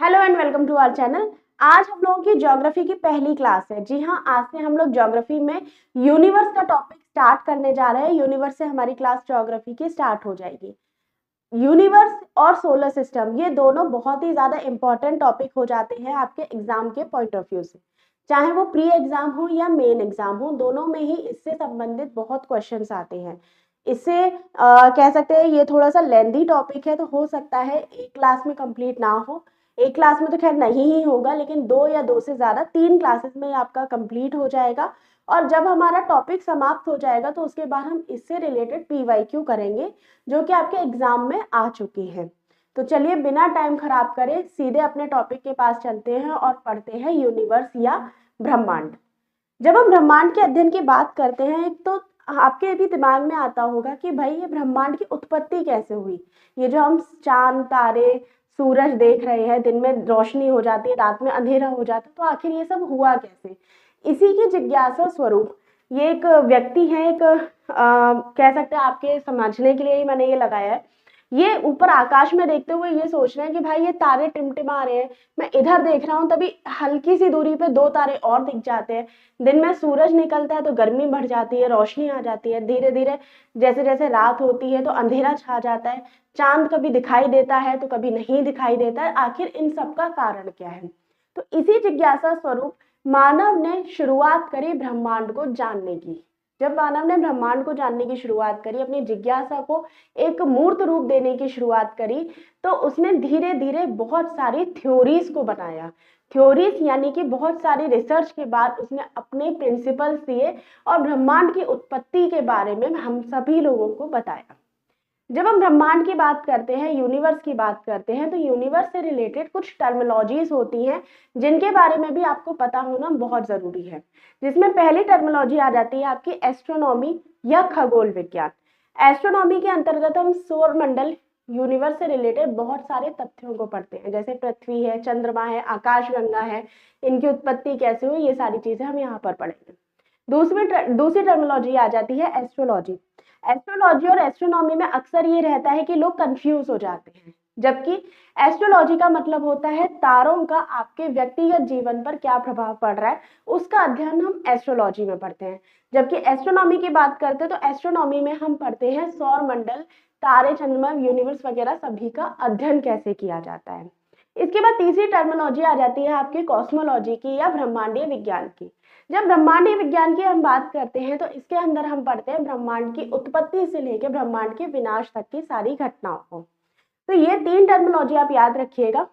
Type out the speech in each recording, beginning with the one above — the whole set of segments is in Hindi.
Hello and welcome to our channel. आज हम लोगों की ज्योग्राफी की पहली क्लास है। जी हाँ, आज से हम लोग ज्योग्राफी में यूनिवर्स का टॉपिक स्टार्ट करने जा रहे हैं। यूनिवर्स से हमारी क्लास ज्योग्राफी की स्टार्ट हो जाएगी। यूनिवर्स और सोलर सिस्टम ये दोनों बहुत ही ज्यादा इंपॉर्टेंट टॉपिक हो जाते हैं आपके एग्जाम के पॉइंट ऑफ व्यू से, चाहे वो प्री एग्जाम हो या मेन एग्जाम हो, दोनों में ही इससे संबंधित बहुत क्वेश्चंस आते हैं। इससे कह सकते हैं ये थोड़ा सा लेंदी टॉपिक है, तो हो सकता है एक क्लास में कंप्लीट ना हो। एक क्लास में तो खैर नहीं ही होगा, लेकिन दो या दो से ज्यादा तीन क्लासेस में आपका कंप्लीट हो जाएगा। और जब हमारा टॉपिक समाप्त हो जाएगा तो उसके बाद हम इससे रिलेटेड पीवाईक्यू करेंगे, जो कि आपके एग्जाम में आ चुकी है। तो चलिए बिना टाइम खराब करे सीधे अपने टॉपिक के पास चलते हैं और पढ़ते हैं यूनिवर्स या ब्रह्मांड। जब हम ब्रह्मांड के अध्ययन की बात करते हैं तो आपके भी दिमाग में आता होगा कि भाई ये ब्रह्मांड की उत्पत्ति कैसे हुई। ये जो हम चांद तारे सूरज देख रहे हैं, दिन में रोशनी हो जाती है, रात में अंधेरा हो जाता है, तो आखिर ये सब हुआ कैसे। इसी की जिज्ञासा स्वरूप ये एक व्यक्ति है, एक कह सकते हैं आपके समझने के लिए ही मैंने ये लगाया है। ये ऊपर आकाश में देखते हुए ये सोच रहे हैं कि भाई ये तारे टिमटिमा रहे हैं, मैं इधर देख रहा हूँ, तभी हल्की सी दूरी पे दो तारे और दिख जाते हैं। दिन में सूरज निकलता है तो गर्मी बढ़ जाती है, रोशनी आ जाती है, धीरे धीरे जैसे जैसे रात होती है तो अंधेरा छा जाता है। चांद कभी दिखाई देता है तो कभी नहीं दिखाई देता है। आखिर इन सब का कारण क्या है। तो इसी जिज्ञासा स्वरूप मानव ने शुरुआत करी ब्रह्मांड को जानने की। जब मानव ने ब्रह्मांड को जानने की शुरुआत करी, अपनी जिज्ञासा को एक मूर्त रूप देने की शुरुआत करी, तो उसने धीरे धीरे बहुत सारी थ्योरीज को बनाया। थ्योरीज यानी कि बहुत सारी रिसर्च के बाद उसने अपने प्रिंसिपल्स दिए और ब्रह्मांड की उत्पत्ति के बारे में हम सभी लोगों को बताया। जब हम ब्रह्मांड की बात करते हैं, यूनिवर्स की बात करते हैं, तो यूनिवर्स से रिलेटेड कुछ टर्मिनोलॉजीज होती हैं जिनके बारे में भी आपको पता होना बहुत जरूरी है। जिसमें पहली टर्मिनोलॉजी आ जाती है आपकी एस्ट्रोनॉमी या खगोल विज्ञान। एस्ट्रोनॉमी के अंतर्गत हम सौर मंडल, यूनिवर्स से रिलेटेड बहुत सारे तथ्यों को पढ़ते हैं, जैसे पृथ्वी है, चंद्रमा है, आकाशगंगा है, इनकी उत्पत्ति कैसे हुई, ये सारी चीजें हम यहाँ पर पढ़ेंगे। दूसरी टर्मिनोलॉजी आ जाती है एस्ट्रोलॉजी। एस्ट्रोलॉजी और एस्ट्रोनॉमी में अक्सर ये रहता है कि लोग कंफ्यूज हो जाते हैं, जबकि एस्ट्रोलॉजी का मतलब होता है तारों का आपके व्यक्तिगत जीवन पर क्या प्रभाव पड़ रहा है, उसका अध्ययन हम एस्ट्रोलॉजी में पढ़ते हैं। जबकि एस्ट्रोनॉमी की बात करते हैं तो एस्ट्रोनॉमी में हम पढ़ते हैं सौर मंडल, तारे, चंद्रमा, यूनिवर्स वगैरह सभी का अध्ययन कैसे किया जाता है। इसके बाद तीसरी टर्मिनोलॉजी आ जाती है आपकी कॉस्मोलॉजी की या ब्रह्मांडीय विज्ञान की। जब ब्रह्मांडीय विज्ञान की हम बात करते हैं तो इसके अंदर हम पढ़ते हैं ब्रह्मांड की उत्पत्ति से लेकर ब्रह्मांड के विनाश तक की सारी घटनाओं को। तो ये तीन टर्मिनोलॉजी आप याद रखिएगा।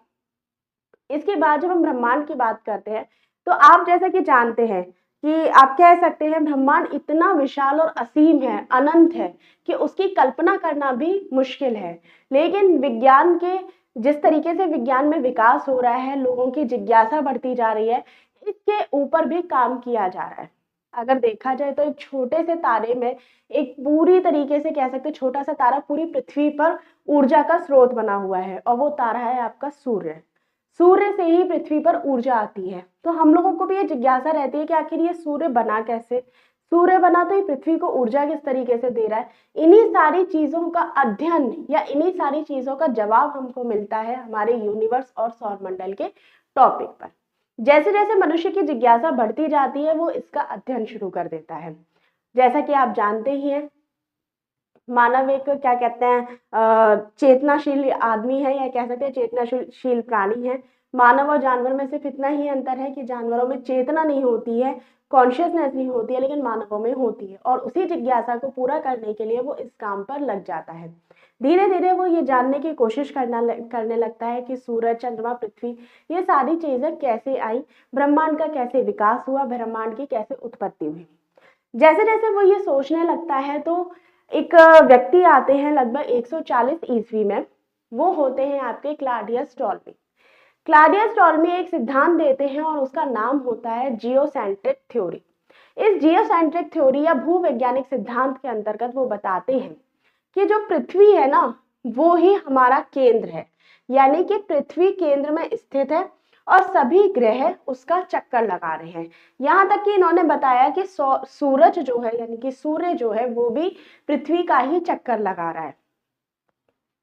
इसके बाद जब हम ब्रह्मांड की बात करते हैं तो आप जैसा कि जानते हैं कि आप कह सकते हैं ब्रह्मांड इतना विशाल और असीम है, अनंत है, कि उसकी कल्पना करना भी मुश्किल है। लेकिन विज्ञान के जिस तरीके से विज्ञान में विकास हो रहा है, लोगों की जिज्ञासा बढ़ती जा रही है, इसके ऊपर भी काम किया जा रहा है। अगर देखा जाए तो एक छोटे से तारे में एक पूरी तरीके से कह सकते छोटा सा तारा पूरी पृथ्वी पर ऊर्जा का स्रोत बना हुआ है, और वो तारा है आपका सूर्य। सूर्य से ही पृथ्वी पर ऊर्जा आती है। तो हम लोगों को भी ये जिज्ञासा रहती है कि आखिर ये सूर्य बना कैसे, सूर्य बना तो ये पृथ्वी को ऊर्जा किस तरीके से दे रहा है। इन्हीं सारी चीजों का अध्ययन या इन्हीं सारी चीजों का जवाब हमको मिलता है हमारे यूनिवर्स और सौरमंडल के टॉपिक पर। जैसे जैसे मनुष्य की जिज्ञासा बढ़ती जाती है वो इसका अध्ययन शुरू कर देता है। जैसा कि आप जानते ही हैं, मानव एक क्या कहते हैं चेतनाशील आदमी है, या कह सकते हैं चेतनाशील प्राणी है। मानव और जानवर में सिर्फ इतना ही अंतर है कि जानवरों में चेतना नहीं होती है, कॉन्शियसनेस नहीं होती है, लेकिन मानवों में होती है। और उसी जिज्ञासा को पूरा करने के लिए वो इस काम पर लग जाता है। धीरे धीरे वो ये जानने की कोशिश करने लगता है कि सूरज, चंद्रमा, पृथ्वी, ये सारी चीजें कैसे आई, ब्रह्मांड का कैसे विकास हुआ, ब्रह्मांड की कैसे उत्पत्ति हुई। जैसे जैसे वो ये सोचने लगता है तो एक व्यक्ति आते हैं लगभग 140 ईस्वी में। वो होते हैं आपके क्लाडियस टॉलमी। क्लाडियस टॉलमी एक सिद्धांत देते हैं और उसका नाम होता है जियोसेंट्रिक थ्योरी। इस जियोसेंट्रिक थ्योरी या भूवैज्ञानिक सिद्धांत के अंतर्गत वो बताते हैं कि जो पृथ्वी है ना, वो ही हमारा केंद्र है। यानी कि पृथ्वी केंद्र में स्थित है और सभी ग्रह उसका चक्कर लगा रहे हैं। यहाँ तक कि इन्होंने बताया कि सूरज जो है, यानी कि सूर्य जो है, वो भी पृथ्वी का ही चक्कर लगा रहा है।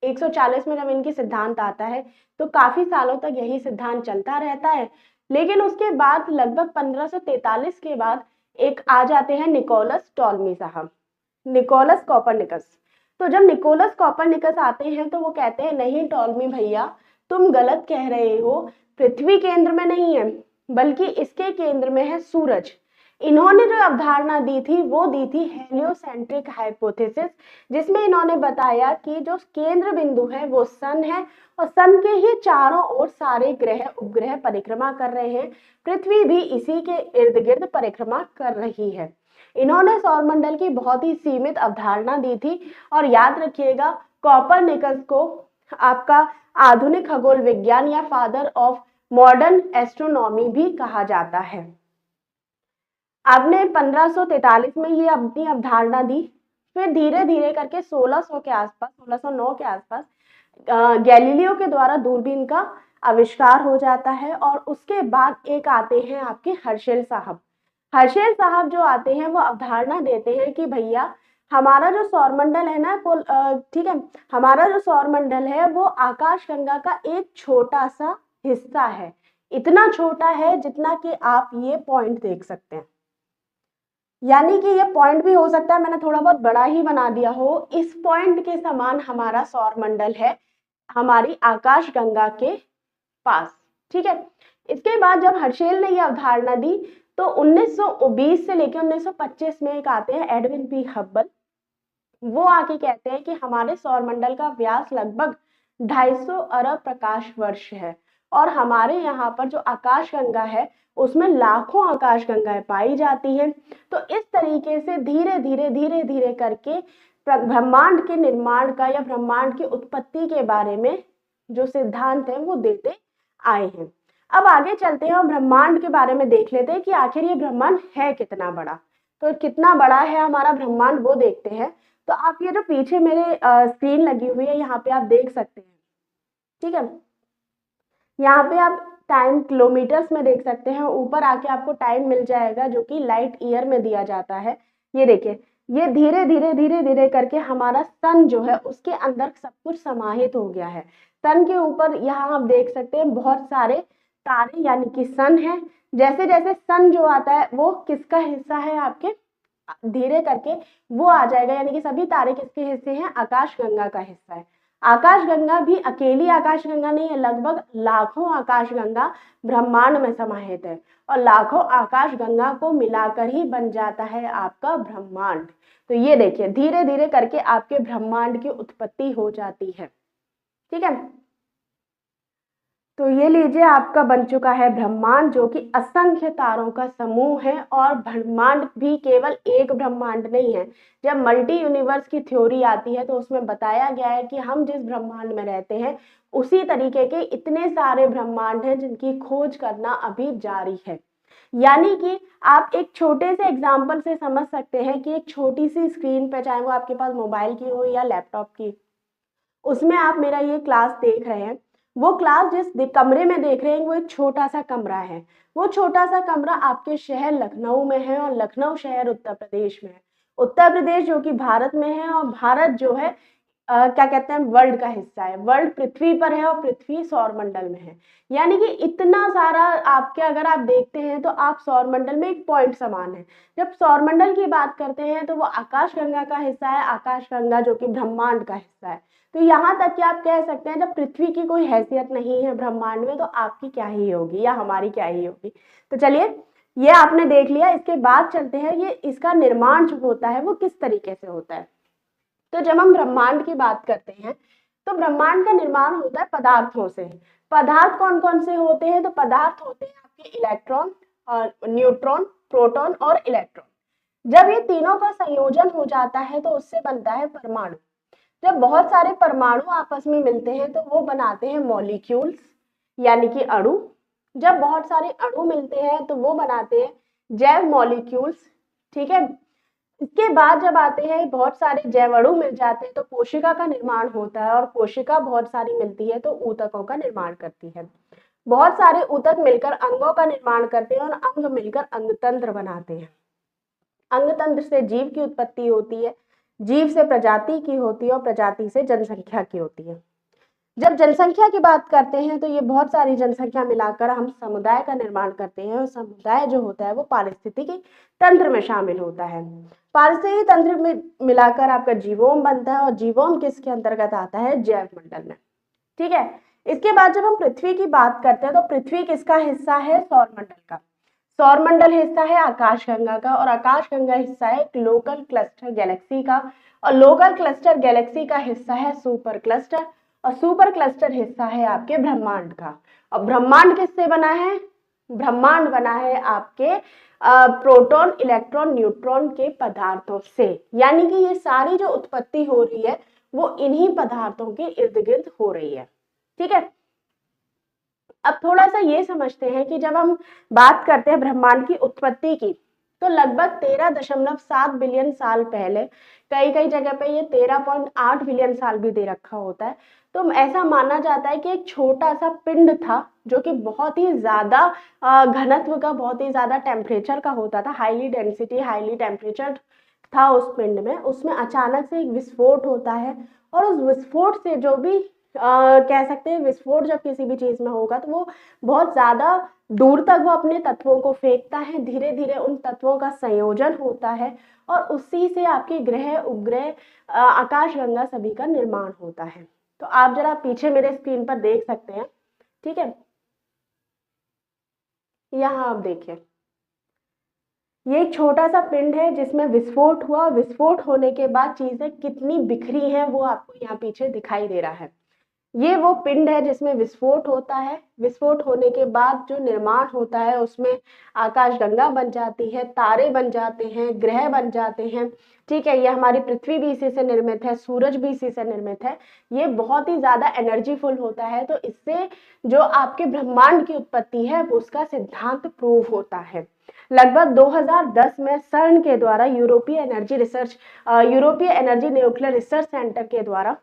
140 में जब इनकी सिद्धांत आता है तो काफी सालों तक यही सिद्धांत चलता रहता है। लेकिन उसके बाद लगभग 1543 के बाद एक आ जाते हैं निकोलस टॉलमी साहब, निकोलस कॉपरनिकस। तो जब निकोलस कॉपरनिकस आते हैं तो वो कहते हैं नहीं टॉलमी भैया, तुम गलत कह रहे हो, पृथ्वी केंद्र में नहीं है बल्कि इसके केंद्र में है सूरज। इन्होंने जो अवधारणा दी थी वो दी थी हेलियोसेंट्रिक हाइपोथेसिस, जिसमें इन्होंने बताया कि जो केंद्र बिंदु है वो सन है और सन के ही चारों ओर सारे ग्रह उपग्रह परिक्रमा कर रहे हैं, पृथ्वी भी इसी के इर्द गिर्द परिक्रमा कर रही है। इन्होंने सौरमंडल की बहुत ही सीमित अवधारणा दी थी। और याद रखिएगा कॉपरनिकस को आपका आधुनिक खगोल विज्ञान या फादर ऑफ मॉडर्न एस्ट्रोनॉमी भी कहा जाता है। आपने 1543 में ये अपनी अवधारणा दी, फिर धीरे धीरे करके 1600 के आसपास, 1609 के आसपास गैलीलियो के द्वारा दूरबीन का आविष्कार हो जाता है। और उसके बाद एक आते हैं आपके हर्शेल साहब। हर्शेल साहब जो आते हैं वो अवधारणा देते हैं कि भैया हमारा जो सौरमंडल है ना, ठीक है, हमारा जो सौरमंडल है वो आकाशगंगा का एक छोटा सा हिस्सा है, इतना छोटा है जितना कि आप ये पॉइंट देख सकते हैं। यानी कि ये पॉइंट भी हो सकता है मैंने थोड़ा बहुत बड़ा ही बना दिया हो, इस पॉइंट के समान हमारा सौरमंडल है हमारी आकाशगंगा के पास। ठीक है, इसके बाद जब हर्शेल ने यह अवधारणा दी तो 1920 से लेकर 1925 में एक आते हैं एडविन पी हब्बल। वो आके कहते हैं कि हमारे सौरमंडल का व्यास लगभग 250 अरब प्रकाश वर्ष है और हमारे यहाँ पर जो आकाशगंगा है उसमें लाखों आकाशगंगाएं पाई जाती हैं। तो इस तरीके से धीरे धीरे करके ब्रह्मांड के निर्माण का या ब्रह्मांड की उत्पत्ति के बारे में जो सिद्धांत है वो देते आए हैं। अब आगे चलते हैं और ब्रह्मांड के बारे में देख लेते हैं कि आखिर ये ब्रह्मांड है कितना बड़ा। तो कितना बड़ा है हमारा ब्रह्मांड वो देखते हैं। तो आप ये जो पीछे मेरे स्क्रीन लगी हुई है यहाँ पे आप देख सकते हैं, ठीक है, यहाँ पे आप टाइम किलोमीटर्स में देख सकते हैं, ऊपर आके आपको टाइम मिल जाएगा जो कि लाइट ईयर में दिया जाता है। ये देखिए, ये धीरे धीरे करके हमारा सन जो है उसके अंदर सब कुछ समाहित हो गया है। सन के ऊपर यहाँ आप देख सकते हैं बहुत सारे तारे यानी कि सन है। जैसे जैसे सन जो आता है वो किसका हिस्सा है आपके, धीरे करके वो आ जाएगा, यानी कि सभी तारे किसके हिस्से हैं, आकाशगंगा का हिस्सा है। आकाशगंगा भी अकेली आकाशगंगा नहीं है, लगभग लाखों आकाशगंगा ब्रह्मांड में समाहित है और लाखों आकाशगंगा को मिलाकर ही बन जाता है आपका ब्रह्मांड। तो ये देखिए धीरे धीरे करके आपके ब्रह्मांड की उत्पत्ति हो जाती है। ठीक है, तो ये लीजिए आपका बन चुका है ब्रह्मांड जो कि असंख्य तारों का समूह है। और ब्रह्मांड भी केवल एक ब्रह्मांड नहीं है। जब मल्टी यूनिवर्स की थ्योरी आती है तो उसमें बताया गया है कि हम जिस ब्रह्मांड में रहते हैं उसी तरीके के इतने सारे ब्रह्मांड हैं जिनकी खोज करना अभी जारी है। यानी कि आप एक छोटे से एग्जाम्पल से समझ सकते हैं कि एक छोटी सी स्क्रीन पे, चाहे वो आपके पास मोबाइल की हो या लैपटॉप की, उसमें आप मेरा ये क्लास देख रहे हैं, वो क्लास जिस कमरे में देख रहे हैं वो एक छोटा सा कमरा है। वो छोटा सा कमरा आपके शहर लखनऊ में है और लखनऊ शहर उत्तर प्रदेश में है। उत्तर प्रदेश जो कि भारत में है और भारत जो है क्या कहते हैं वर्ल्ड का हिस्सा है। वर्ल्ड पृथ्वी पर है और पृथ्वी सौरमंडल में है। यानी कि इतना सारा आपके अगर आप देखते हैं तो आप सौरमंडल में एक पॉइंट समान है। जब सौरमंडल की बात करते हैं तो वो आकाशगंगा का हिस्सा है, आकाशगंगा जो कि ब्रह्मांड का हिस्सा है। तो यहाँ तक कि आप कह सकते हैं जब पृथ्वी की कोई हैसियत नहीं है ब्रह्मांड में तो आपकी क्या ही होगी या हमारी क्या ही होगी। तो चलिए ये आपने देख लिया। इसके बाद चलते हैं ये इसका निर्माण जो होता है वो किस तरीके से होता है। तो जब हम ब्रह्मांड की बात करते हैं तो ब्रह्मांड का निर्माण होता है पदार्थों से। पदार्थ कौन कौन से होते हैं, तो पदार्थ होते हैं आपके इलेक्ट्रॉन और न्यूट्रॉन, प्रोटॉन और इलेक्ट्रॉन। जब ये तीनों का संयोजन हो जाता है तो उससे बनता है परमाणु। जब बहुत सारे परमाणु आपस में मिलते हैं तो वो बनाते हैं मॉलिक्यूल्स यानी कि अणु। जब बहुत सारे अणु मिलते हैं तो वो बनाते हैं जैव मॉलिक्यूल्स। ठीक है, इसके बाद जब आते हैं बहुत सारे जैव अणु मिल जाते हैं तो कोशिका का निर्माण होता है और कोशिका बहुत सारी मिलती है तो ऊतकों का निर्माण करती है। बहुत सारे ऊतक मिलकर अंगों का निर्माण करते हैं और अंग मिलकर अंगतंत्र बनाते हैं। अंगतंत्र से जीव की उत्पत्ति होती है। जीव से प्रजाति की होती है और प्रजाति से जनसंख्या की होती है। जब जनसंख्या की बात करते हैं तो ये बहुत सारी जनसंख्या मिलाकर हम समुदाय का निर्माण करते हैं और समुदाय जो होता है वो पारिस्थितिकी तंत्र में शामिल होता है। पारिस्थितिकी तंत्र में मिलाकर आपका जीवोम बनता है और जीवोम किसके अंतर्गत आता है? जैव मंडल में। ठीक है, इसके बाद जब हम पृथ्वी की बात करते हैं तो पृथ्वी किसका हिस्सा है? सौरमंडल का। सौरमंडल हिस्सा है आकाशगंगा का और आकाशगंगा हिस्सा है एक लोकल क्लस्टर गैलेक्सी का और लोकल क्लस्टर गैलेक्सी का हिस्सा है सुपर क्लस्टर और सुपर क्लस्टर हिस्सा है आपके ब्रह्मांड का। और ब्रह्मांड किससे बना है? ब्रह्मांड बना है आपके प्रोटॉन, इलेक्ट्रॉन, न्यूट्रॉन के पदार्थों से। यानी कि ये सारी जो उत्पत्ति हो रही है वो इन्हीं पदार्थों के इर्द गिर्द हो रही है। ठीक है, अब थोड़ा सा ये समझते हैं कि जब हम बात करते हैं ब्रह्मांड की उत्पत्ति की तो लगभग 13.7 बिलियन साल पहले, कई कई जगह पे ये 13.8 बिलियन साल भी दे रखा होता है, तो ऐसा माना जाता है कि एक छोटा सा पिंड था जो कि बहुत ही ज्यादा घनत्व का, बहुत ही ज्यादा टेम्परेचर का होता था, हाईली डेंसिटी, हाईली टेम्परेचर था उस पिंड में। उसमें अचानक से एक विस्फोट होता है और उस विस्फोट से जो भी कह सकते हैं, विस्फोट जब किसी भी चीज में होगा तो वो बहुत ज्यादा दूर तक वो अपने तत्वों को फेंकता है, धीरे धीरे उन तत्वों का संयोजन होता है और उसी से आपके ग्रह, उपग्रह, आकाशगंगा सभी का निर्माण होता है। तो आप जरा पीछे मेरे स्क्रीन पर देख सकते हैं। ठीक है, यहाँ आप देखिए, ये एक छोटा सा पिंड है जिसमें विस्फोट हुआ। विस्फोट होने के बाद चीजें कितनी बिखरी हैं वो आपको यहाँ पीछे दिखाई दे रहा है। ये वो पिंड है जिसमें विस्फोट होता है। विस्फोट होने के बाद जो निर्माण होता है उसमें आकाशगंगा बन जाती है, तारे बन जाते हैं, ग्रह बन जाते हैं। ठीक है, ये हमारी पृथ्वी भी इसी से निर्मित है, सूरज भी इसी से निर्मित है। ये बहुत ही ज्यादा एनर्जीफुल होता है, तो इससे जो आपके ब्रह्मांड की उत्पत्ति है उसका सिद्धांत प्रूव होता है। लगभग 2010 में सर्न के द्वारा, यूरोपीय एनर्जी न्यूक्लियर रिसर्च सेंटर के द्वारा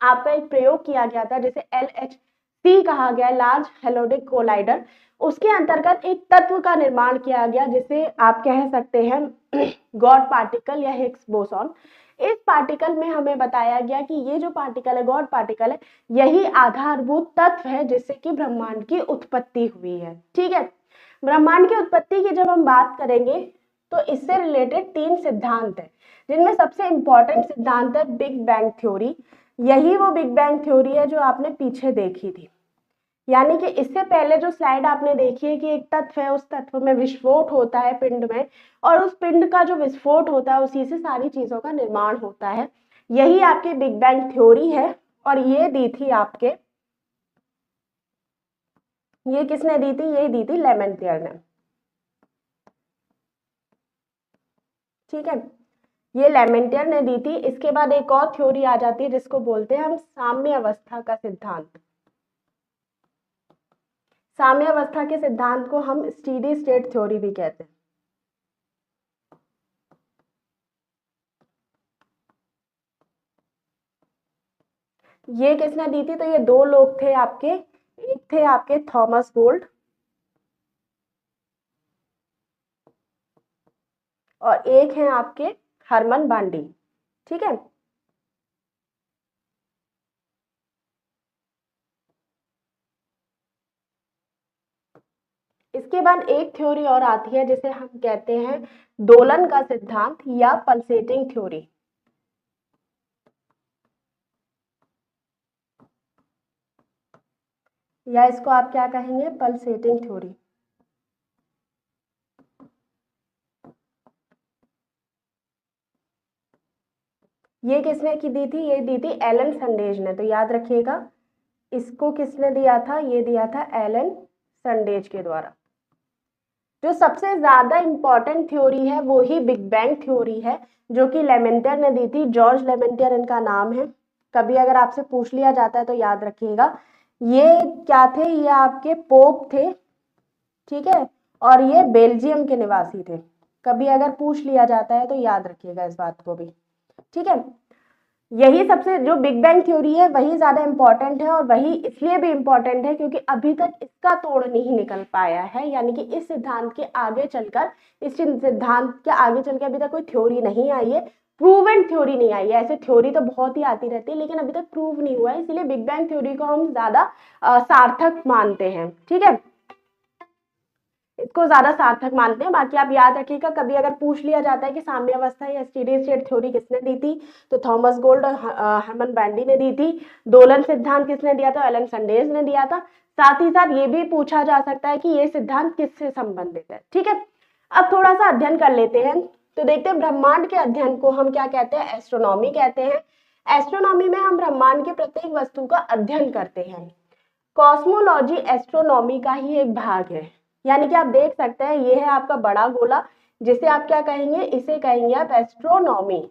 आपका एक प्रयोग किया गया था जिसे LHC कहा गया, लार्ज हेलोडिक कोलाइडर। उसके अंतर्गत एक तत्व का निर्माण किया गया जिसे आप कह सकते हैं गॉड पार्टिकल या हिग्स बोसॉन। इस पार्टिकल में हमें बताया गया कि ये जो पार्टिकल है, गॉड पार्टिकल है, यही आधारभूत तत्व है जिससे कि ब्रह्मांड की उत्पत्ति हुई है। ठीक है, ब्रह्मांड की उत्पत्ति की जब हम बात करेंगे तो इससे रिलेटेड 3 सिद्धांत है जिनमें सबसे इंपॉर्टेंट सिद्धांत है बिग बैंग थ्योरी। यही वो बिग बैंग थ्योरी है जो आपने पीछे देखी थी। यानी कि इससे पहले जो स्लाइड आपने देखी है कि एक तत्व है, उस तत्व में विस्फोट होता है पिंड में और उस पिंड का जो विस्फोट होता है उसी से सारी चीजों का निर्माण होता है। यही आपकी बिग बैंग थ्योरी है और ये दी थी आपके, ये किसने दी थी? ये दी थी लेमेंटियर ने। ठीक है, ये लेमेंटियर ने दी थी। इसके बाद एक और थ्योरी आ जाती है जिसको बोलते हैं हम साम्य अवस्था का सिद्धांत। साम्य अवस्था के सिद्धांत को हम स्टीडी स्टेट थ्योरी भी कहते हैं। ये किसने दी थी? तो ये 2 लोग थे आपके, एक थे आपके थॉमस बोल्ट और एक है आपके हरमन बांडी। ठीक है, इसके बाद एक थ्योरी और आती है जिसे हम कहते हैं दोलन का सिद्धांत या पल्सेटिंग थ्योरी। या इसको आप क्या कहेंगे? Pulsating theory. ये किसने की दी थी? ये दी थी एलन संडेज ने। तो याद रखिएगा, इसको किसने दिया था? ये दिया था एलन संडेज के द्वारा। जो सबसे ज्यादा इंपॉर्टेंट थ्योरी है वो ही बिग बैंग थ्योरी है जो कि लेमेंटियर ने दी थी। जॉर्ज लेमेंटियर इनका नाम है। कभी अगर आपसे पूछ लिया जाता है तो याद रखिएगा, ये क्या थे? ये आपके पोप थे। ठीक है, और ये बेल्जियम के निवासी थे। कभी अगर पूछ लिया जाता है तो याद रखिएगा इस बात को भी। ठीक है, यही सबसे, जो बिग बैंग थ्योरी है वही ज्यादा इंपॉर्टेंट है और वही इसलिए भी इंपॉर्टेंट है क्योंकि अभी तक इसका तोड़ नहीं निकल पाया है। यानी कि इस सिद्धांत के आगे चलकर, इस सिद्धांत के आगे चलकर अभी तक कोई थ्योरी नहीं आई है प्रूवन थ्योरी नहीं आई है। ऐसे थ्योरी तो बहुत ही आती रहती है लेकिन अभी तक प्रूव नहीं हुआ है, इसीलिए बिग बैंग थ्योरी को हम ज्यादा सार्थक मानते हैं। ठीक है, इसको ज्यादा सार्थक मानते हैं। बाकी आप याद रखिएगा, कभी अगर पूछ लिया जाता है कि साम्य अवस्था या स्टेडी स्टेट थ्योरी किसने दी थी, तो थॉमस गोल्ड और हरमन बैंडी ने दी थी। दोलन सिद्धांत किसने दिया था, एलन संडेज ने दिया था। साथ ही साथ ये भी पूछा जा सकता है कि ये सिद्धांत किससे संबंधित है। ठीक है, अब थोड़ा सा अध्ययन कर लेते हैं। तो देखते हैं ब्रह्मांड के अध्ययन को हम क्या कहते हैं, एस्ट्रोनॉमी कहते हैं। एस्ट्रोनॉमी में हम ब्रह्मांड के प्रत्येक वस्तु का अध्ययन करते हैं। कॉस्मोलॉजी एस्ट्रोनॉमी का ही एक भाग है। यानी कि आप देख सकते हैं ये है आपका बड़ा गोला, जिसे आप क्या कहेंगे, इसे कहेंगे आप एस्ट्रोनॉमी।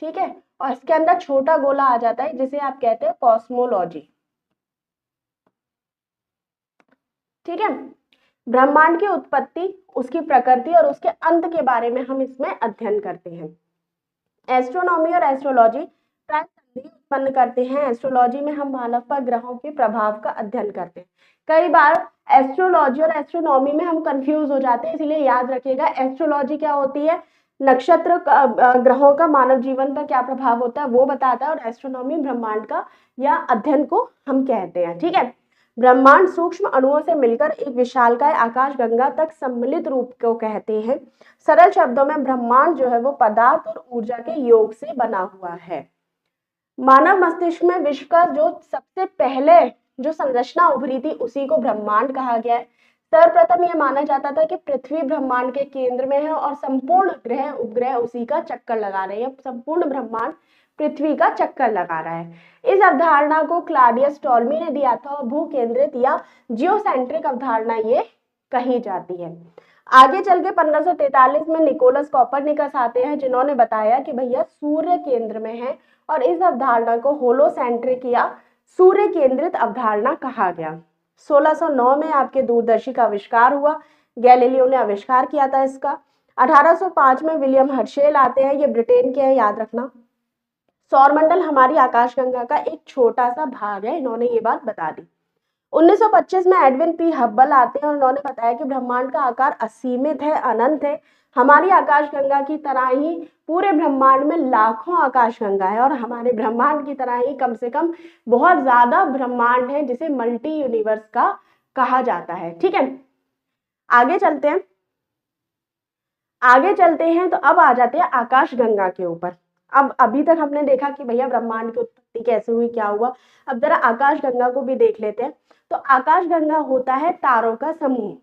ठीक है, और इसके अंदर छोटा गोला आ जाता है जिसे आप कहते हैं कॉस्मोलॉजी। ठीक है, ब्रह्मांड की उत्पत्ति, उसकी प्रकृति और उसके अंत के बारे में हम इसमें अध्ययन करते हैं। एस्ट्रोनॉमी और एस्ट्रोलॉजी प्राय संधि उत्पन्न करते हैं। एस्ट्रोलॉजी में हम मानव पर ग्रहों के प्रभाव का अध्ययन करते हैं। कई बार एस्ट्रोलॉजी और एस्ट्रोनॉमी में हम कंफ्यूज हो जाते हैं, इसलिए याद रखिएगा एस्ट्रोलॉजी क्या होती है, नक्षत्र ग्रहों का मानव जीवन पर क्या प्रभाव होता है वो बताता है, और एस्ट्रोनॉमी ब्रह्मांड का या अध्ययन को हम कहते हैं। ठीक है, ब्रह्मांड सूक्ष्म अणुओं से मिलकर एक विशालकाय आकाशगंगा तक सम्मिलित रूप को कहते हैं। सरल शब्दों में ब्रह्मांड जो है वो पदार्थ और ऊर्जा के योग से बना हुआ है। मानव मस्तिष्क में विश्व का जो सबसे पहले जो संरचना उभरी थी उसी को ब्रह्मांड कहा गया है। सर्वप्रथम यह माना जाता था कि पृथ्वी ब्रह्मांड के केंद्र में है और संपूर्ण ग्रह उपग्रह उसी का चक्कर लगा रहे हैं। संपूर्ण ब्रह्मांड पृथ्वी का चक्कर लगा रहा है। इस अवधारणा को क्लॉडियस टॉल्मी ने दिया था और भू केंद्रित या जियोसेंट्रिक अवधारणा ये कही जाती है। आगे चल के 1543 में निकोलस कॉपरनिकस आते हैं, जिन्होंने बताया कि भैया सूर्य केंद्र में है, और इस अवधारणा को होलोसेंट्रिक या सूर्य केंद्रित अवधारणा कहा गया। 1609 में आपके दूरदर्शी का आविष्कार हुआ, गैलीलियो ने आविष्कार किया था इसका। 1805 में विलियम हर्शेल आते हैं, ये ब्रिटेन के हैं, याद रखना। सौरमंडल हमारी आकाशगंगा का एक छोटा सा भाग है, इन्होंने ये बात बता दी। 1925 में एडविन पी हब्बल आते हैं और उन्होंने बताया कि ब्रह्मांड का आकार असीमित है, अनंत है। हमारी आकाशगंगा की तरह ही पूरे ब्रह्मांड में लाखों आकाशगंगा है, और हमारे ब्रह्मांड की तरह ही कम से कम बहुत ज्यादा ब्रह्मांड है, जिसे मल्टी यूनिवर्स का कहा जाता है। ठीक है, आगे चलते हैं। तो अब आ जाते हैं आकाशगंगा के ऊपर। अब अभी तक हमने देखा कि भैया ब्रह्मांड की उत्पत्ति कैसे हुई, क्या हुआ। अब जरा आकाशगंगा को भी देख लेते हैं। तो आकाशगंगा होता है तारों का समूह।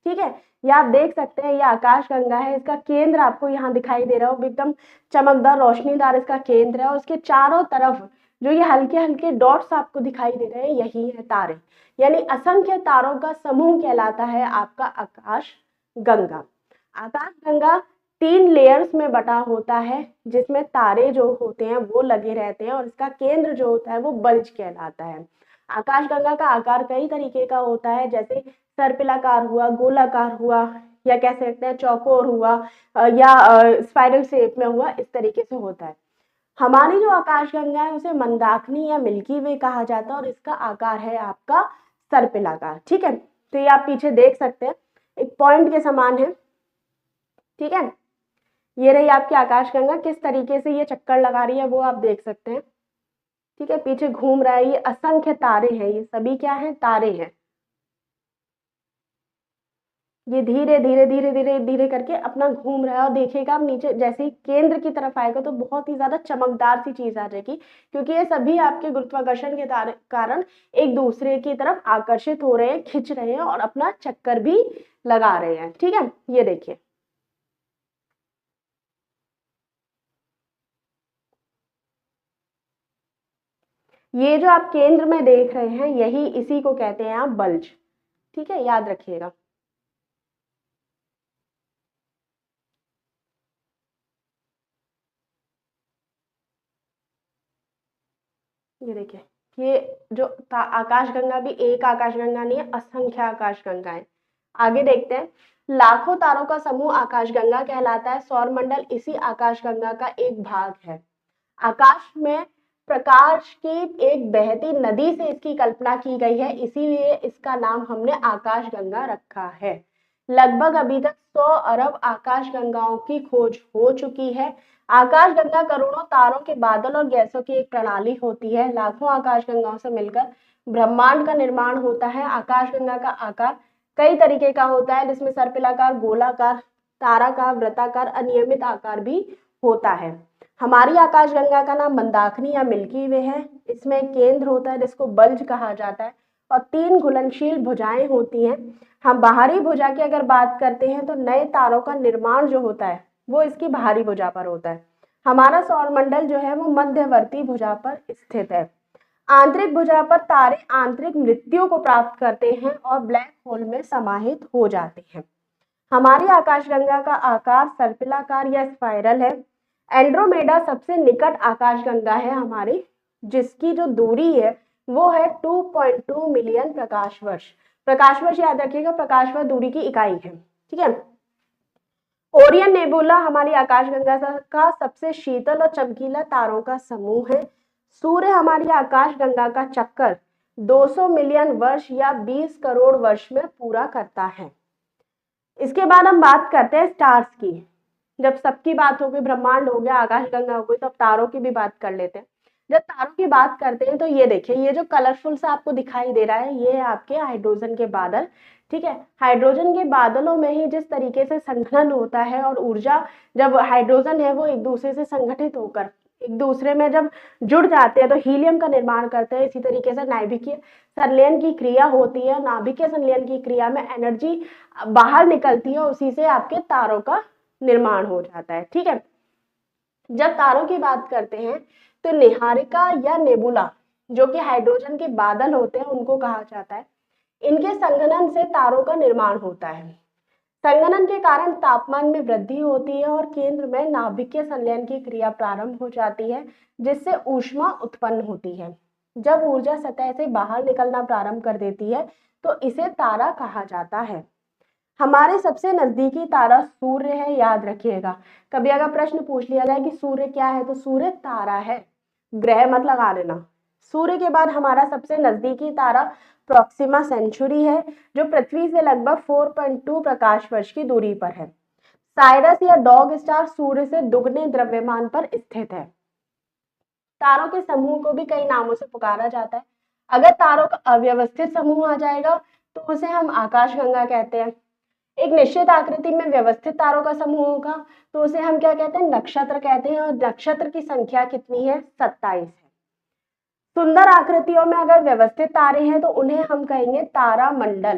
ठीक है, ये आप देख सकते हैं, ये आकाशगंगा है, इसका केंद्र आपको यहाँ दिखाई दे रहा हो, एकदम चमकदार रोशनीदार इसका केंद्र है, और उसके चारों तरफ जो ये हल्के हल्के डॉट्स आपको दिखाई दे रहे हैं, यही है तारे। यानी असंख्य तारों का समूह कहलाता है आपका आकाशगंगा। आकाशगंगा 3 लेयर्स में बटा होता है, जिसमें तारे जो होते हैं वो लगे रहते हैं, और इसका केंद्र जो होता है वो बल्ज कहलाता है। आकाशगंगा का आकार कई तरीके का होता है, जैसे सर्पिलाकार हुआ, गोलाकार हुआ, या कह सकते हैं चौकोर हुआ, या स्पाइरल शेप में हुआ, इस तरीके से होता है। हमारी जो आकाशगंगा है उसे मंदाकिनी या मिल्की वे कहा जाता है, और इसका आकार है आपका सर्पिलाकार। ठीक है, तो ये आप पीछे देख सकते हैं, एक पॉइंट के समान है। ठीक है, ये रही आपकी आकाशगंगा, किस तरीके से ये चक्कर लगा रही है वो आप देख सकते हैं। ठीक है, पीछे घूम रहा है, ये असंख्य तारे हैं, ये सभी क्या हैं, तारे हैं। ये धीरे धीरे धीरे धीरे धीरे करके अपना घूम रहा है, और देखिएगा आप नीचे जैसे ही केंद्र की तरफ आएगा तो बहुत ही ज्यादा चमकदार सी चीज आ जाएगी, क्योंकि ये सभी आपके गुरुत्वाकर्षण के कारण एक दूसरे की तरफ आकर्षित हो रहे हैं, खिंच रहे हैं, और अपना चक्कर भी लगा रहे हैं। ठीक है, ये देखिए, ये जो आप केंद्र में देख रहे हैं, यही इसी को कहते हैं आप बल्ज। ठीक है, याद रखिएगा। ये देखिए, ये जो आकाशगंगा भी एक आकाशगंगा नहीं है, असंख्य आकाशगंगाएं। आगे देखते हैं, लाखों तारों का समूह आकाशगंगा कहलाता है। सौरमंडल इसी आकाशगंगा का एक भाग है। आकाश में प्रकाश की एक बहती नदी से इसकी कल्पना की गई है, इसीलिए इसका नाम हमने आकाशगंगा रखा है। लगभग अभी तक 100 अरब आकाशगंगाओं की खोज हो चुकी है। आकाशगंगा करोड़ों तारों के बादल और गैसों की एक प्रणाली होती है। लाखों आकाशगंगाओं से मिलकर ब्रह्मांड का निर्माण होता है। आकाशगंगा का आकार कई तरीके का होता है, जिसमें सर्पिलाकार, गोलाकार, ताराकार, वृत्ताकार, अनियमित आकार भी होता है। हमारी आकाशगंगा का नाम मंदाकिनी या मिल्की वे है। इसमें एक केंद्र होता है जिसको बल्ज कहा जाता है और 3 घुलनशील भुजाएं होती हैं। हम बाहरी भुजा की अगर बात करते हैं तो नए तारों का निर्माण जो होता है वो इसकी बाहरी भुजा पर होता है। हमारा सौरमंडल जो है वो मध्यवर्ती भुजा पर स्थित है। आंतरिक भुजा पर तारे आंतरिक मृत्यु को प्राप्त करते हैं और ब्लैक होल में समाहित हो जाते हैं। हमारी आकाशगंगा का आकार सर्पिलाकार या स्पाइरल है। एंड्रोमेडा सबसे निकट आकाशगंगा है हमारी, जिसकी जो दूरी है वो है 2.2 मिलियन प्रकाश वर्ष। प्रकाश वर्ष याद रखिएगा, प्रकाश वर्ष दूरी की इकाई है, ठीक है। ओरियन नेबुला हमारी आकाशगंगा का सबसे शीतल और चमकीला तारों का समूह है। सूर्य हमारी आकाशगंगा का चक्कर 200 मिलियन वर्ष या 20 करोड़ वर्ष में पूरा करता है। इसके बाद हम बात करते हैं स्टार्स की। जब सबकी बात हो गई, ब्रह्मांड हो गया, आकाशगंगा हो गई, तो अब तारों की भी बात कर लेते हैं। जब तारों की बात करते हैं तो ये देखिए, ये जो कलरफुल सा आपको दिखाई दे रहा है ये है आपके हाइड्रोजन के बादल, ठीक है। हाइड्रोजन के बादलों में ही जिस तरीके से संघनन होता है और ऊर्जा, जब हाइड्रोजन है वो एक दूसरे से संगठित होकर एक दूसरे में जब जुड़ जाते हैं तो हीलियम का निर्माण करते हैं। इसी तरीके से नाभिकीय संलयन की क्रिया होती है। नाभिकीय संलयन की क्रिया में एनर्जी बाहर निकलती है, उसी से आपके तारों का निर्माण हो जाता है, ठीक है। जब तारों की बात करते हैं तो निहारिका या नेबुला जो कि हाइड्रोजन के बादल होते हैं उनको कहा जाता है। इनके संघनन से तारों का निर्माण होता है। संघनन के कारण तापमान में वृद्धि होती है और केंद्र में नाभिकीय संलयन की क्रिया प्रारंभ हो जाती है, जिससे ऊष्मा उत्पन्न होती है। जब ऊर्जा सतह से बाहर निकलना प्रारंभ कर देती है तो इसे तारा कहा जाता है। हमारे सबसे नजदीकी तारा सूर्य है, याद रखिएगा। कभी अगर प्रश्न पूछ लिया जाए कि सूर्य क्या है तो सूर्य तारा है, ग्रह मत लगा लेना। सूर्य के बाद हमारा सबसे नजदीकी तारा प्रॉक्सिमा सेंचुरी है, जो पृथ्वी से लगभग 4.2 प्रकाश वर्ष की दूरी पर है। साइरस या डॉग स्टार सूर्य से दुगने द्रव्यमान पर स्थित है। तारों के समूह को भी कई नामों से पुकारा जाता है। अगर तारों का अव्यवस्थित समूह आ जाएगा तो उसे हम आकाशगंगा कहते हैं। एक निश्चित आकृति में व्यवस्थित तारों का समूह होगा तो उसे हम क्या कहते हैं, नक्षत्र कहते हैं। और नक्षत्र की संख्या कितनी है, 27 है। सुंदर आकृतियों में अगर व्यवस्थित तारे हैं तो उन्हें हम कहेंगे तारामंडल,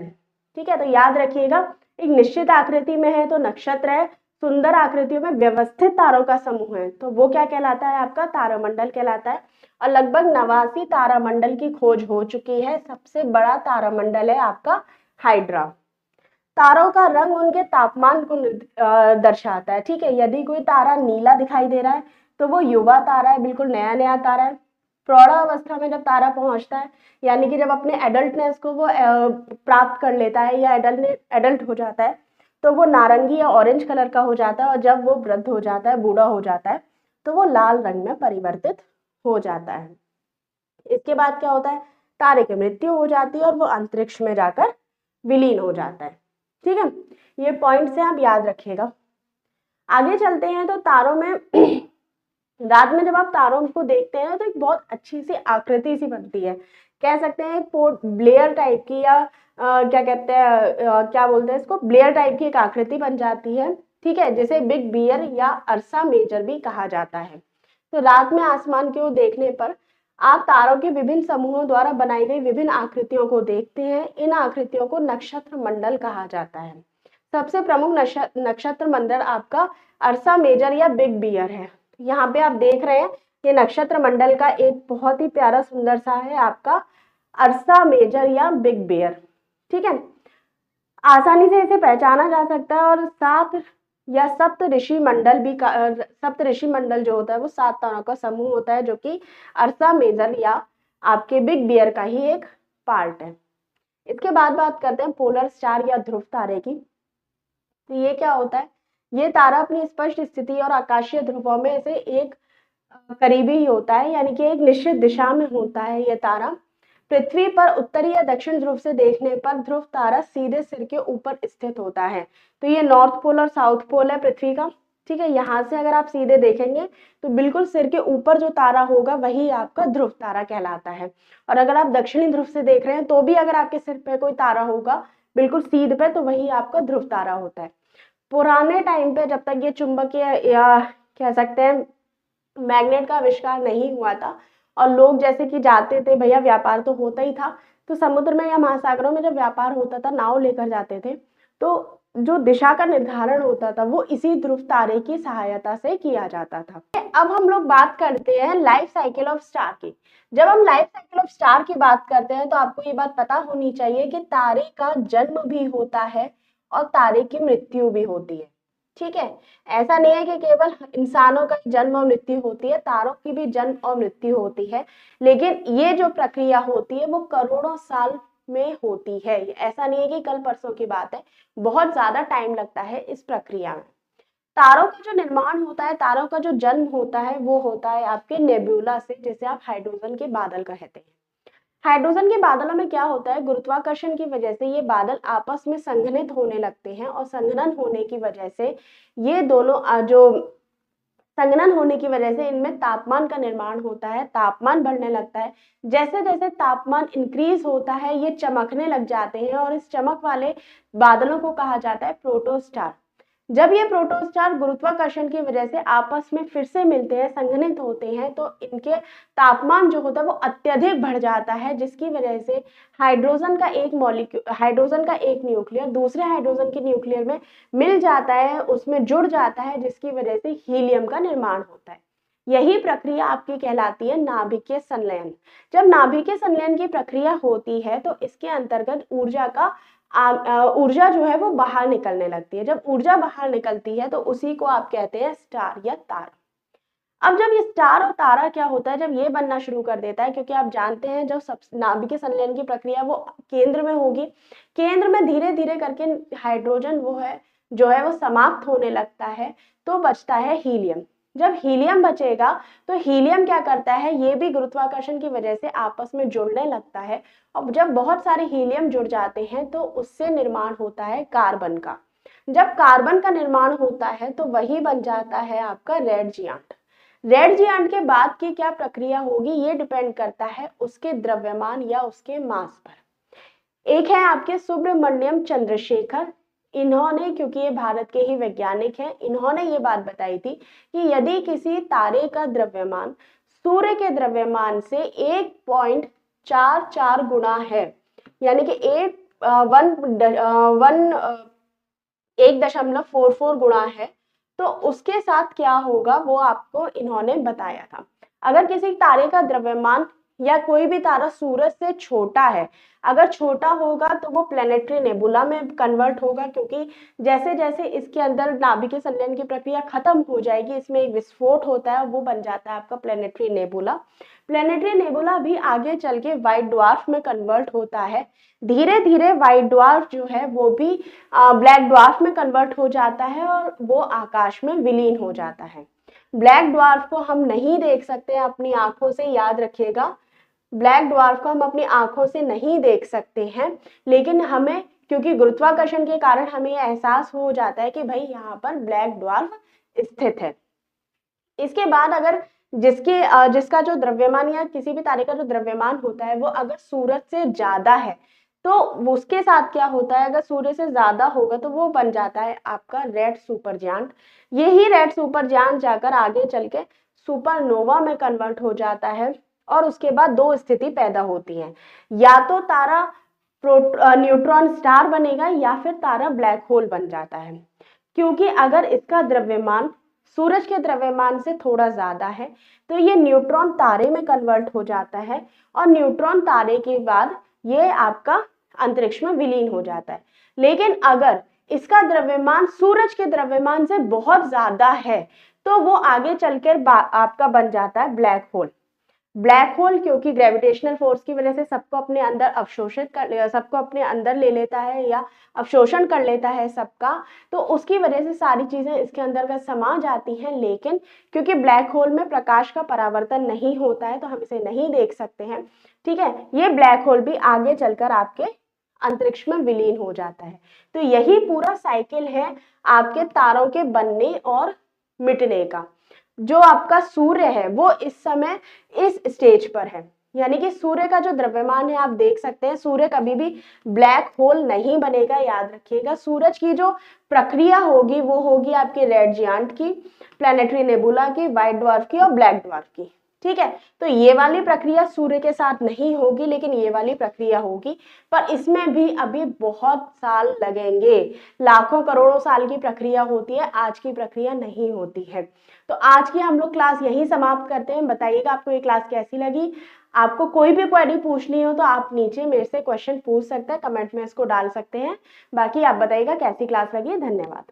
ठीक है। तो याद रखिएगा, एक निश्चित आकृति में है तो नक्षत्र है, सुंदर आकृतियों में व्यवस्थित तारों का समूह है तो वो क्या कहलाता है, आपका तारामंडल कहलाता है। और लगभग 89 तारामंडल की खोज हो चुकी है। सबसे बड़ा तारामंडल है आपका हाइड्रा। तारों का रंग उनके तापमान को दर्शाता है, ठीक है। यदि कोई तारा नीला दिखाई दे रहा है तो वो युवा तारा है, बिल्कुल नया नया तारा है। प्रौढ़ावस्था में जब तारा पहुंचता है, यानी कि जब अपने एडल्टनेस को वो प्राप्त कर लेता है या एडल्ट हो जाता है, तो वो नारंगी या ऑरेंज कलर का हो जाता है। और जब वो वृद्ध हो जाता है, बूढ़ा हो जाता है, तो वो लाल रंग में परिवर्तित हो जाता है। इसके बाद क्या होता है, तारे की मृत्यु हो जाती है और वो अंतरिक्ष में जाकर विलीन हो जाता है, ठीक है। ये पॉइंट से आप याद रखिएगा। आगे चलते हैं तो तारों में रात में जब आप तारों को देखते हैं तो एक बहुत अच्छी सी आकृति सी बनती है, कह सकते हैं पोर्ट ब्लेयर टाइप की, या क्या कहते हैं, क्या बोलते हैं इसको, ब्लेयर टाइप की एक आकृति बन जाती है, ठीक है, जिसे बिग बियर या अर्सा मेजर भी कहा जाता है। तो रात में आसमान की ओर देखने पर आप तारों के विभिन्न समूहों द्वारा बनाई गई विभिन्न आकृतियों को देखते हैं। इन आकृतियों को नक्षत्र मंडल कहा जाता है। सबसे प्रमुख नक्षत्र मंडल आपका अर्सा मेजर या बिग बियर है। यहाँ पे आप देख रहे हैं ये नक्षत्र मंडल का एक बहुत ही प्यारा सुंदर सा है आपका अर्सा मेजर या बिग बियर, ठीक है। आसानी से इसे पहचाना जा सकता है। और सात या सप्त ऋषि मंडल भी, सप्त ऋषि मंडल जो होता है वो 7 तारों का समूह होता है, जो कि अर्सा मेजर या आपके बिग बियर का ही एक पार्ट है। इसके बाद बात करते हैं पोलर स्टार या ध्रुव तारे की। तो ये क्या होता है, ये तारा अपनी स्पष्ट स्थिति और आकाशीय ध्रुवों में से एक करीबी ही होता है, यानी कि एक निश्चित दिशा में होता है ये तारा। पृथ्वी पर उत्तरी या दक्षिण ध्रुव से देखने पर ध्रुव तारा सीधे सिर के ऊपर स्थित होता है। तो ये नॉर्थ पोल और साउथ पोल है पृथ्वी का, ठीक है। यहाँ से अगर आप सीधे देखेंगे तो बिल्कुल सिर के ऊपर जो तारा होगा वही आपका ध्रुव तारा कहलाता है। और अगर आप दक्षिणी ध्रुव से देख रहे हैं तो भी अगर आपके सिर पे कोई तारा होगा बिल्कुल सीध पे, तो वही आपका ध्रुव तारा होता है। पुराने टाइम पे जब तक ये चुंबकीय या कह सकते हैं मैग्नेट का आविष्कार नहीं हुआ था और लोग जैसे कि जाते थे, भैया व्यापार तो होता ही था, तो समुद्र में या महासागरों में जब व्यापार होता था नाव लेकर जाते थे, तो जो दिशा का निर्धारण होता था वो इसी ध्रुव तारे की सहायता से किया जाता था। अब हम लोग बात करते हैं लाइफ साइकिल ऑफ स्टार की। जब हम लाइफ साइकिल ऑफ स्टार की बात करते हैं तो आपको ये बात पता होनी चाहिए कि तारे का जन्म भी होता है और तारे की मृत्यु भी होती है, ठीक है। ऐसा नहीं है कि केवल इंसानों का जन्म और मृत्यु होती है, तारों की भी जन्म और मृत्यु होती है, लेकिन ये जो प्रक्रिया होती है वो करोड़ों साल में होती है। ऐसा नहीं है कि कल परसों की बात है, बहुत ज्यादा टाइम लगता है इस प्रक्रिया में। तारों का जो निर्माण होता है, तारों का जो जन्म होता है वो होता है आपके नेबुला से, जिसे आप हाइड्रोजन के बादल कहते हैं। हाइड्रोजन के बादलों में क्या होता है, गुरुत्वाकर्षण की वजह से ये बादल आपस में संघनित होने लगते हैं और संघनन होने की वजह से ये दोनों जो संघनन होने की वजह से इनमें तापमान का निर्माण होता है, तापमान बढ़ने लगता है। जैसे जैसे तापमान इंक्रीज होता है ये चमकने लग जाते हैं और इस चमक वाले बादलों को कहा जाता है प्रोटोस्टार। जब ये प्रोटोस्टार गुरुत्वाकर्षण की वजह से आपस में फिर से मिलते हैं, संघनित होते हैं, तो इनके तापमान जो होता है वो अत्यधिक बढ़ जाता है, जिसकी वजह से हाइड्रोजन का एक न्यूक्लियर दूसरे हाइड्रोजन के न्यूक्लियर में मिल जाता है, उसमें जुड़ जाता है, जिसकी वजह से हीलियम का निर्माण होता है। यही प्रक्रिया आपकी कहलाती है नाभिकीय संलयन। जब नाभिकीय संलयन की प्रक्रिया होती है तो इसके अंतर्गत ऊर्जा जो है वो बाहर निकलने लगती है। जब ऊर्जा बाहर निकलती है तो उसी को आप कहते हैं स्टार या तारा। अब जब ये स्टार और तारा क्या होता है, जब ये बनना शुरू कर देता है, क्योंकि आप जानते हैं जब नाभिकीय संलयन की प्रक्रिया वो केंद्र में होगी, केंद्र में धीरे धीरे करके हाइड्रोजन जो है वो समाप्त होने लगता है, तो बचता है हीलियम। जब हीलियम बचेगा तो हीलियम क्या करता है, ये भी गुरुत्वाकर्षण की वजह से आपस में जुड़ने लगता है, और जब बहुत सारे हीलियम जुड़ जाते हैं तो उससे निर्माण होता है कार्बन का। जब कार्बन का निर्माण होता है तो वही बन जाता है आपका रेड जियांट। रेड जियांट के बाद की क्या प्रक्रिया होगी ये डिपेंड करता है उसके द्रव्यमान या उसके मास पर। एक है आपके सुब्रमण्यम चंद्रशेखर, इन्होंने, क्योंकि ये भारत के ही वैज्ञानिक हैं, इन्होंने ये बात बताई थी कि यदि किसी तारे का द्रव्यमान सूर्य के द्रव्यमान से 1.44 गुना है, यानी कि 1.44 गुना है, तो उसके साथ क्या होगा वो आपको इन्होंने बताया था। अगर किसी तारे का द्रव्यमान या कोई भी तारा सूरज से छोटा है, अगर छोटा होगा तो वो प्लेनेटरी नेबुला में कन्वर्ट होगा, क्योंकि जैसे जैसे इसके अंदर नाभिकीय संलयन की प्रक्रिया खत्म हो जाएगी, इसमें एक विस्फोट होता है, वो बन जाता है आपका प्लेनेटरी नेबुला। प्लेनेटरी नेबुला भी आगे चल के व्हाइट ड्वार्फ में कन्वर्ट होता है। धीरे धीरे व्हाइट ड्वार्फ जो है वो भी ब्लैक ड्वार्फ में कन्वर्ट हो जाता है और वो आकाश में विलीन हो जाता है। ब्लैक ड्वार्फ को हम नहीं देख सकते अपनी आंखों से, याद रखिएगा, ब्लैक ड्वार्फ को हम अपनी आंखों से नहीं देख सकते हैं, लेकिन हमें क्योंकि गुरुत्वाकर्षण के कारण हमें यह एहसास हो जाता है कि भाई यहाँ पर ब्लैक ड्वार्फ स्थित है। इसके बाद अगर जिसका जो द्रव्यमान या किसी भी तारे का जो द्रव्यमान होता है वो अगर सूरज से ज्यादा है तो उसके साथ क्या होता है, अगर सूर्य से ज्यादा होगा तो वो बन जाता है आपका रेड सुपर जायंट। यही रेड सुपर जायंट जाकर आगे चल के सुपरनोवा में कन्वर्ट हो जाता है और उसके बाद दो स्थिति पैदा होती है, या तो तारा न्यूट्रॉन स्टार बनेगा या फिर तारा ब्लैक होल बन जाता है। क्योंकि अगर इसका द्रव्यमान सूरज के द्रव्यमान से थोड़ा ज्यादा है तो ये न्यूट्रॉन तारे में कन्वर्ट हो जाता है और न्यूट्रॉन तारे के बाद ये आपका अंतरिक्ष में विलीन हो जाता है। लेकिन अगर इसका द्रव्यमान सूरज के द्रव्यमान से बहुत ज्यादा है तो वो आगे चलकर आपका बन जाता है ब्लैक होल। ब्लैक होल क्योंकि ग्रेविटेशनल फोर्स की वजह से सबको अपने अंदर सबको अपने अंदर ले लेता है या अवशोषण कर लेता है सबका, तो उसकी वजह से सारी चीजें इसके अंदर का समा जाती हैं। लेकिन क्योंकि ब्लैक होल में प्रकाश का परावर्तन नहीं होता है तो हम इसे नहीं देख सकते हैं, ठीक है। ये ब्लैक होल भी आगे चलकर आपके अंतरिक्ष में विलीन हो जाता है। तो यही पूरा साइकिल है आपके तारों के बनने और मिटने का। जो आपका सूर्य है वो इस समय इस स्टेज पर है, यानी कि सूर्य का जो द्रव्यमान है आप देख सकते हैं, सूर्य कभी भी ब्लैक होल नहीं बनेगा, याद रखिएगा। सूरज की जो प्रक्रिया होगी वो होगी आपके रेड जियांट की, प्लैनेटरी नेबुला की, व्हाइट ड्वार्फ की और ब्लैक ड्वार्फ की, ठीक है। तो ये वाली प्रक्रिया सूर्य के साथ नहीं होगी, लेकिन ये वाली प्रक्रिया होगी, पर इसमें भी अभी बहुत साल लगेंगे। लाखों करोड़ों साल की प्रक्रिया होती है, आज की प्रक्रिया नहीं होती है। तो आज की हम लोग क्लास यही समाप्त करते हैं। बताइएगा आपको ये क्लास कैसी लगी। आपको कोई भी क्वेरी पूछनी हो तो आप नीचे मेरे से क्वेश्चन पूछ सकते हैं, कमेंट में इसको डाल सकते हैं। बाकी आप बताइएगा कैसी क्लास लगी। धन्यवाद।